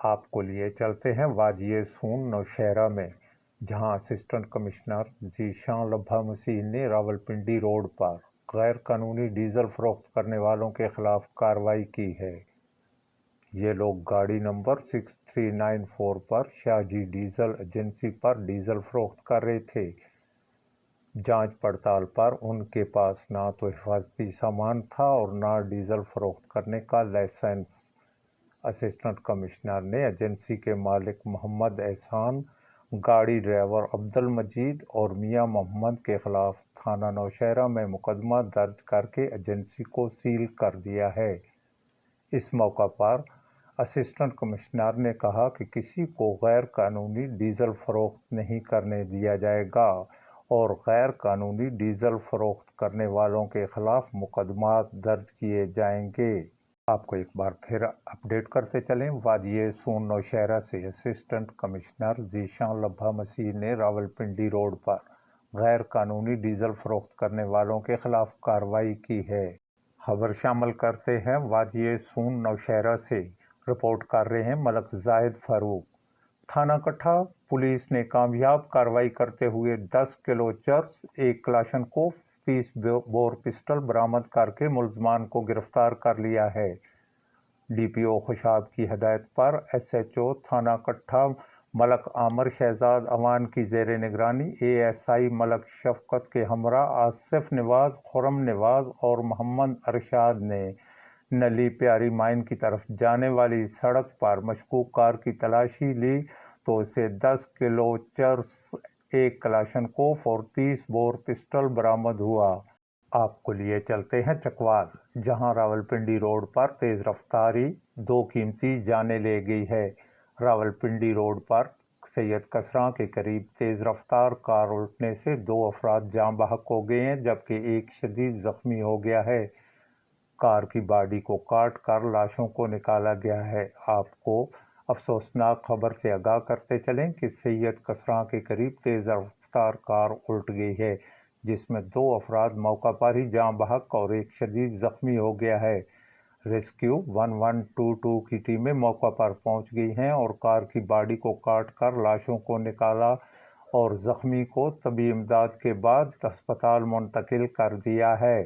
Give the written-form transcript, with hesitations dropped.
آپ کو لیے چلتے ہیں وادی سون نوشہرہ میں، جہاں اسسٹنٹ کمشنر ذیشان لبھا مسیح نے راولپنڈی روڈ پر غیر قانونی ڈیزل فروخت کرنے والوں کے خلاف کارروائی کی ہے۔ یہ لوگ گاڑی نمبر 6394 پر شاہ جی ڈیزل ایجنسی پر ڈیزل فروخت کر رہے تھے۔ جانچ پڑتال پر ان کے پاس نہ تو حفاظتی سامان تھا اور نہ ڈیزل فروخت کرنے کا لائسنس۔ اسسٹنٹ کمشنر نے ایجنسی کے مالک محمد احسان، گاڑی ڈرائیور عبدالمجید اور میاں محمد کے خلاف تھانہ نوشہرہ میں مقدمہ درج کر کے ایجنسی کو سیل کر دیا ہے۔ اس موقع پر اسسٹنٹ کمشنر نے کہا کہ کسی کو غیر قانونی ڈیزل فروخت نہیں کرنے دیا جائے گا اور غیر قانونی ڈیزل فروخت کرنے والوں کے خلاف مقدمات درج کیے جائیں گے۔ آپ کو ایک بار پھر اپڈیٹ کرتے چلیں، وادی سون نوشہرہ سے اسسٹنٹ کمشنر ذیشان لبھا مسیح نے راولپنڈی روڈ پر غیر قانونی ڈیزل فروخت کرنے والوں کے خلاف کارروائی کی ہے۔ خبر شامل کرتے ہیں وادی سون نوشہرہ سے، رپورٹ کر رہے ہیں ملک زاہد فاروق۔ تھانہ کٹھہ پولیس نے کامیاب کارروائی کرتے ہوئے 10 کلو چرس، 1 کلاشنکوف، 30 بور پسٹل برآمد کر کے ملزمان کو گرفتار کر لیا ہے۔ ڈی پی او خوشاب کی ہدایت پر ایس ایچ او تھانہ کٹھہ ملک عامر شہزاد اعوان کی زیر نگرانی اے ایس آئی ملک شفقت کے ہمراہ آصف نواز، خرم نواز اور محمد ارشاد نے نلی پیاری مائن کی طرف جانے والی سڑک پر مشکوک کار کی تلاشی لی تو اسے 10 کلو چرس، 1 کلاشنکوف اور 30 بور پسٹل برآمد ہوا۔ آپ کو لیے چلتے ہیں چکوال، جہاں راولپنڈی روڈ پر تیز رفتاری 2 قیمتی جانیں لے گئی ہے۔ راولپنڈی روڈ پر سید کسراں کے قریب تیز رفتار کار الٹنے سے 2 افراد جاں بحق ہو گئے ہیں جبکہ ایک شدید زخمی ہو گیا ہے۔ کار کی باڈی کو کاٹ کر لاشوں کو نکالا گیا ہے۔ آپ کو افسوسناک خبر سے آگاہ کرتے چلیں کہ سید کسراں کے قریب تیز رفتار کار الٹ گئی ہے، جس میں 2 افراد موقع پر ہی جاں بحق اور ایک شدید زخمی ہو گیا ہے۔ ریسکیو 1122 کی ٹیمیں موقع پر پہنچ گئی ہیں اور کار کی باڈی کو کاٹ کر لاشوں کو نکالا اور زخمی کو طبی امداد کے بعد ہسپتال منتقل کر دیا ہے۔